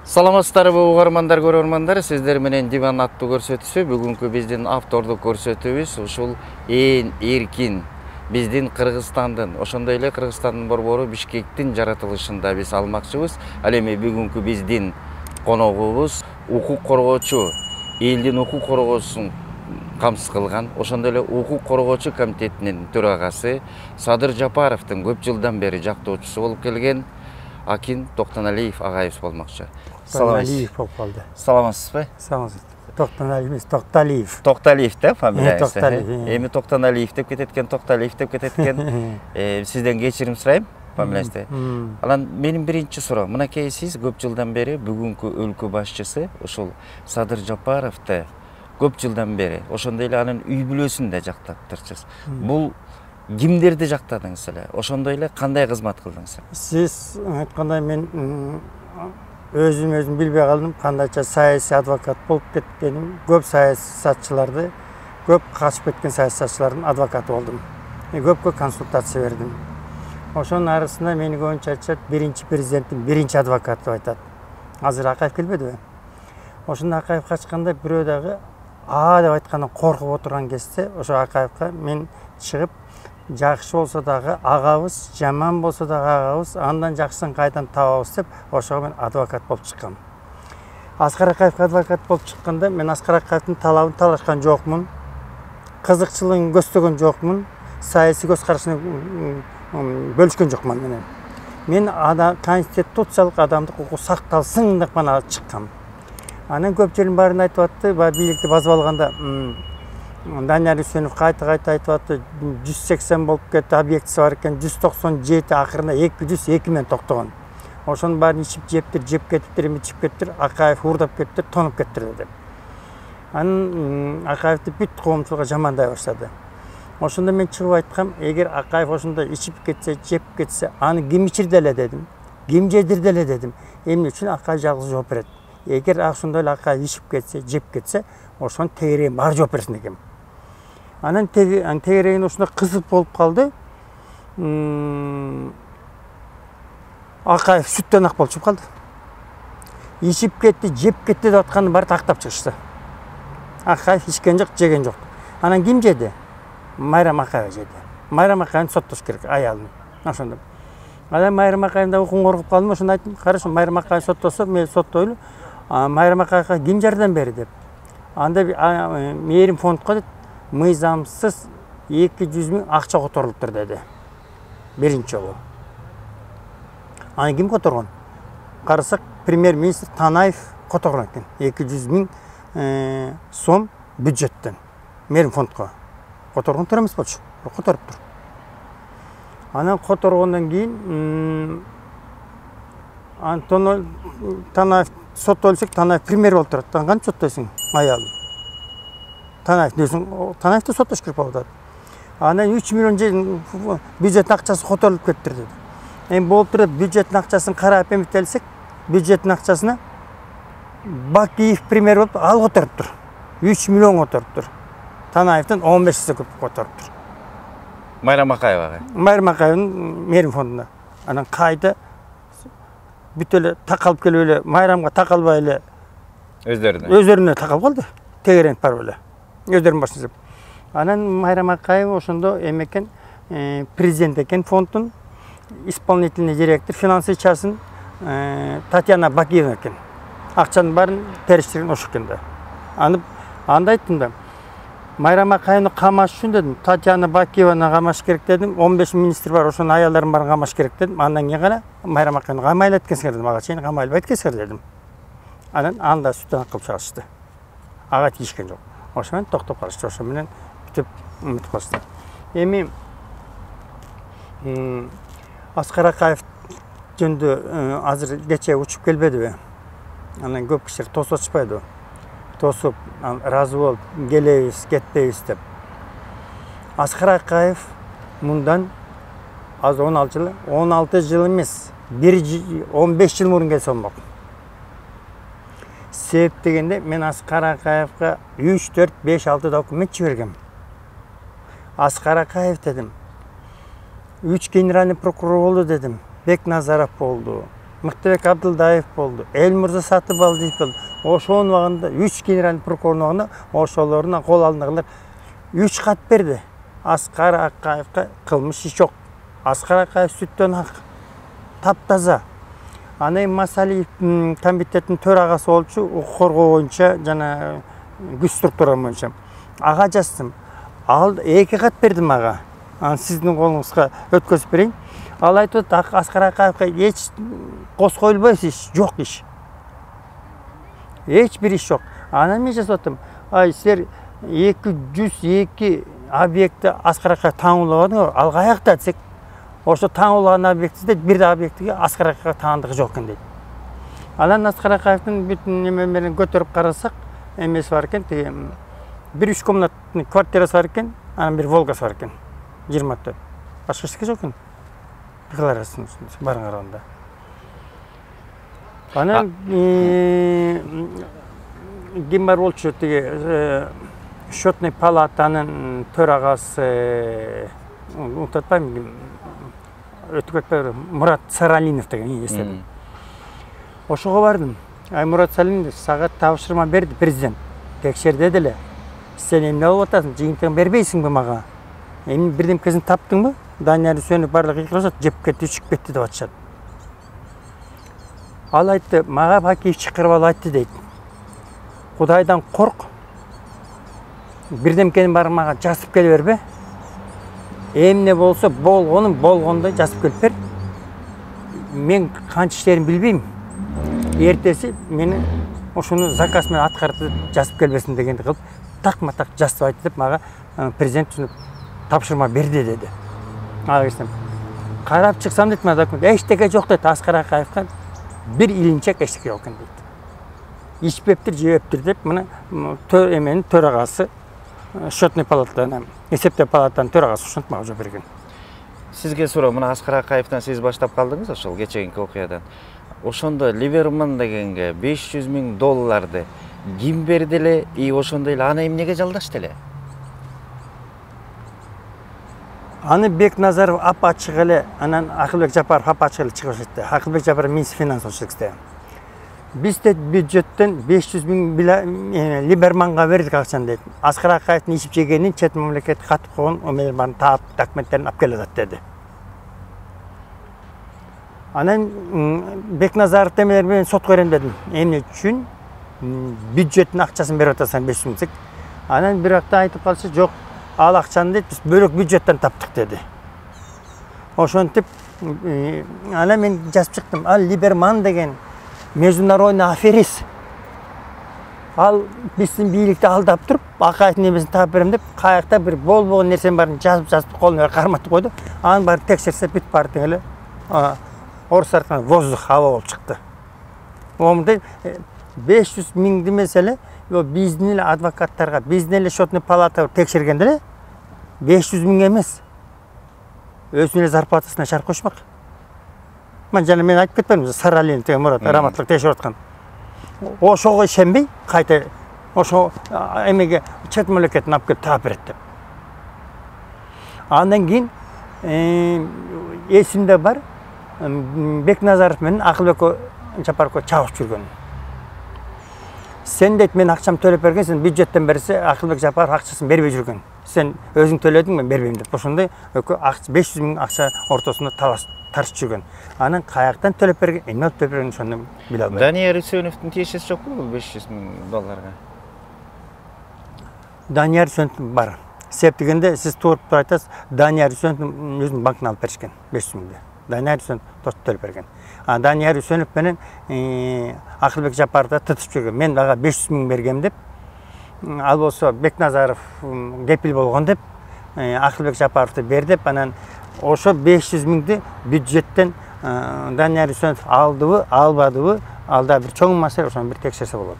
Саламатсыздарбы угармандар, көрөрмандар, сиздер менен Диван аттуу көрсөтүүсү. Бүгүнкү биздин автордук көрсөтүүбүз ушул ээн эркин биздин Кыргызстандын, ошондой эле Кыргызстандын борбору Бишкектин жаратылышында биз алмакчыбыз. Ал эми бүгүнкү биздин коногубуз укук коргоочу, элдин укук коргоосун камсыз кылган, ошондой эле укук коргоочу комитетинин төрагасы Садыр Жапаровдун көп жылдан бери жактоочусу болуп келген Акин Токтоналиев агайыбыз болмокчу. Токтоналиев болуп калды. Саламатсызбы? Саламатсыз. Токтоналиев эмес, Токталиев. Токталиев да фамилиясы. Токталиев. Эми Токтоналиев деп кетет экен, Токталиев деп кетет экен. Сизден кечирим сурайм фамилиясы. Анан менин биринчи суроом, мынакей сиз көп жылдан бери бүгүнкү өлкө башчысы ушул Садыр Жапаровду көп жылдан бери ошондой эле анын үй бүлөсүн да жактап турчусуз. Бул кимдерди жактадыңыз эле? Ошондой эле кандай кызмат кылдыңыз? Сиз айткандай мен өзүм билбей калдым, кандайча саясий адвокат болуп кеткеним. Көп саясатчыларды, көп качып кеткен саясатчылардын адвокаты болдум. Көпкө консультация бердим. Ошонун арасында мени көбүнчө айтышат, биринчи президенттин биринчи адвокаты деп айтат. Азыр Акаев келбедиби? Ошондо Акаев качканда бирөө дагы деп айткандан коркуп отурган кезде, ошо Акаевка мен чыгып, жакшы болсо дагы агабыз, жаман болсо дагы агабыз, андан жакшысын кайдан табабыз деп, ошого мен адвокат болуп чыккам. Аскар Акаевка адвокат болуп чыкканда мен Аскар Акаевдин талабын талашкан жокмун, кызыкчылыгын көздөгөн жокмун, саясий көз карашын бөлүшкөн жокмун менен. Мен конституциялык адамдык укук сакталсын деп гана чыккам. Анан көп жердин баарын айтып атты, бийликти басып алганда Данияр Үсенов кайта айтып атты, 180 болуп кетти, объектisi бар экен, 197 акырында 202 менен токтогон. Ошонун баарын ичип жеп кетиптир, ичип кеттир, Акаев уурдап кеттир, тонуп кеттир деди. Анан Акаевди бүт коомчулукка жамандай баштады. Ошондо мен чыгып айткам, эгер Акаев ошондой ичип кетсе, жеп кетсе, аны ким ичирди эле дедим. Ким жедирди эле дедим. Эмне үчүн Акаев жалгыз жооп берет. Эгер ошондой эле Акаев ичип кетсе, жеп кетсе, ошонун тегерегин баары жооп берсин дегем. Анан тегерегин ушундай кызып болуп калды. Акаев сүттөн ак болуп чыгып калды. Ичип кетти, жеп кетти деп атканын баары тактап чыгышты. Акаев ичкен жок, жеген жок. Анан ким жеди? Майрам Акаева жеди. Майрам Акаевди соттош керек, аялын. Ошондо. Анан Майрам Акаевдин да укугун коргоп калдым, ошондо айттым, хорошо, Майрам Акаев соттосо, мен соттойлу. Майрам Акаевга ким жардам берди деп. Анда мээрим фондко дейт, мыйзамсыз 200 миң акча которулуптур деди. Биринчи жолу. Аны ким которгон? Карасак, премьер-министр Танаев которгон экен. 200 миң сом бюджеттен. Мээрим фондко. Которгон тур эмес болчу. Которуптур. Анан которгондон кийин Антон Танаев соттолсек, Танаев премьер болуп турат. Кантип соттойсуң аялын? Танаевди соттош керек болуп атат. Анан 3 миллион бюджеттин акчасы которулуп кеттир деди. Эми болуп турат, бюджеттин акчасын карап эмителсек, бюджеттин акчасына Бакиев премьер болуп, ал которуптур. 3 миллион которуптур. Танаевдин 15 эсе көп которуптур. Майрам Акаевага. Майрам Акаевдин мээрим фондунда. Анан кайда бүт эле такалып келип эле, Майрамга такалбай эле өздөрүнө такалып калды. Тегеренип барып эле. Өздөрүнүн башын изеп. Анан Майрам Акаев ошондо экен, президент экен фонддун исполнительный директор, финансовый частын Татьяна Бакиева экен. Акчанын баарын териштирген ошо экен да. Анда айттым да, Майрам Акаевди камаш үчүн дедим, Татьяна Бакиеваны камаш керек дедим, 15 министр бар, ошонун аялдарын баарын камаш керек дедим. Андан кийин гана Майрам Акаевди камайлап эткенсиңер дедим, ага чейин камайлабайт экенсиңер дедим. Анан анда сүттөн ак кылып чыгышты. Ага тийишкен жок. Ошо менен токтоп калышты, ошо менен бүтүп үмүт кылышты. Эми Аскар Акаев жөнүндө азыр кечээ учуп келбедиби? Анан көп кишилер тосуп атышпайбы? Тосуп, разы болуп, келебиз, кетпейбиз деп. Аскар Акаев мындан азыр 16 жыл эмес, 15 жыл мурун келсе болмок. Себеп дегенде мен Аскар Акаевка 3, 4, 5, 6 документ жібергем. Аскар Акаев дедім. 3 генеральный прокурор болды дедім. Бекназаров болды. Мықтыбек Абдылдаев болды. Элмырза Сатыбалдиев болды. Ошоның уақытында 3 генеральный прокурордың уақытында ошолорунан кол алдындагылар 3 хат берди. Аскар Акаевка кылмыш иш жок. Аскар Акаев сүттөн ак. Таптаза. Анай Масалиев комитеттин төрагасы болчу, укук коргоо боюнча жана күч структура боюнча. Ага жаздым. Ал 2 хат бердим ага. Аны сиздин колуңузга өткөзүп берейин. Ал айтып атат, Аскар Акаевка эч кос коюлбайт иш жок иш. Эч бир иш жок. Анан мен жазып аттым. Ай силер 202 объектти Аскар Акаев таңуулабадыңар, ал каякта десек, ошо таңуулган объектиде бир да объектиге Аскар Акаев таандыгы жок экен дейт. Анан Аскар Акаевдин бүтүн немелерин көтөрүп карасак, эмеси бар экен, тиги 1-3 комнатный квартирасы бар экен, анан бир Волгасы бар экен. 24. Башка эчтеке жок экен. Декларацияны барыңар анда. Анан ким бар болчу, тиги счетный палатанын төрагасы, унутпайм, өтүп кетпей, Мурат Саралинов деген эстедим. Ошого бардым. Ай Мурат Саралинов сага тапшырма берди президент. Текшер деди эле. Сен эмне болуп атасың? Жыйынтыгын бербейсиңби мага? Эми бирдемкесин таптыңбы? Данияр Үсөнов барлыгы кыйкырышат, жеп кетти, чыгып кетти деп атышат. Ал айтты, мага Бакиев чакырып алып айтты дейт. Кудайдан корк. Бирдемкени барып мага жазып келе бербе. Эмне болсо болгонун болгондой жазып келип бер. Мен канча иштерин билбейм. Эртеси мени ошону заказ менен аткарып жазып келбесин дегенди кылып, такма-так жазып айтты деп мага президент тапшырма берди деди. Ага келсем, карап чыксам дейт, мына документ эчтеке жок дейт. Аскар Акаевка бир илинчек эчтеке жок экен дейт. Ичпептир, жебептир деп мына эменин төрагасы, счетный палатадан, эсептөө палатанын төрагасы ушинтип мага жооп берген. Сизге суроо, мына Аскар Акаевден сиз баштап калдыңыз ошол кечеги окуядан. Ошондо Либерман дегенге $500,000 ким берди эле, и ошондой эле аны эмнеге жалдашты эле? Аны Бекназаров ап-ачык эле, анан Акылбек Жапаров ап-ачык эле чыгып кетти. Акылбек Жапаров министр финанс учреждения. Биз де бюджеттен 500,000 Либерманга бердик акчаны дейт. Аскар Акаевдин ичип жегенин чет мамлекет катып койгон омелер барын таап документтерин алып келе жатат деди. Анан Бекназаров демелер менен сотко берем дедим. Эмне үчүн бюджеттин акчасын берип атасың 500,000. Анан бир акта айтып калса, жок, ал акчаны дейт биз бөлөк бюджеттен таптык деди. Ошентип анан мен жазып чыктым. Ал Либерман деген международный аферист. Ал биздин бийликти алдап туруп, Акаевдин немесин таап берем деп, каякта бир болбогон нерсенин баарын жазып колуна карматып койду. Анын баары текшерсе бүт баары тең эле орустар айткан воздух, хаба болуп чыкты. Омда 500,000 меселе биздин эле адвокаттарга, биздин эле счетный палата текшергенде эле 500,000 эмес. Өзүнүн эле зарплатасына чарп кошмак. Жана мен айтып кетпедимби, Саралин деген Мурат раматтык текшерип аткан. Ошого ишенбей, кайта ошо эмеге чет мамлекеттин алып келип таап берет деп. Андан кийин эсимде бар, Бекназаров менен Акылбек Жапаровго чабышып жүргөн. Сен дейт, мен акчамды төлөп берген, сен бюджеттен берсе, Акылбек Жапаров акчасын бербей жүргөн. Сен өзүң төлөдүң, мен бербейм деп. Ошондой 500,000 акча ортосунда тарышып жүргөн. Анан каяктан төлөп берген, эмне төлөп берген ошону биле албайм. Данияр Үсөновдун тиешеси жокпу бул $500,000? Данияр Үсөнов бар. Себеп дегенде сиз туруп айтасыз, Данияр Үсөновдун өзүнүн банкына алып беришкен 500,000. Данияр Үсөнов төлөп берген. Данияр Үсөнов менен Акылбек Жапаровду тытышып жүргөн. Мен ага 500,000 бергем деп, ал болсо Бекназаров кепил болгон деп, Акылбек Жапаровду бер деп, анан ошо 500,000 бюджеттен Данияр Үсөнов алдыбы, албадыбы, алда бир чоң маселе, ошону бир текшерсе болот.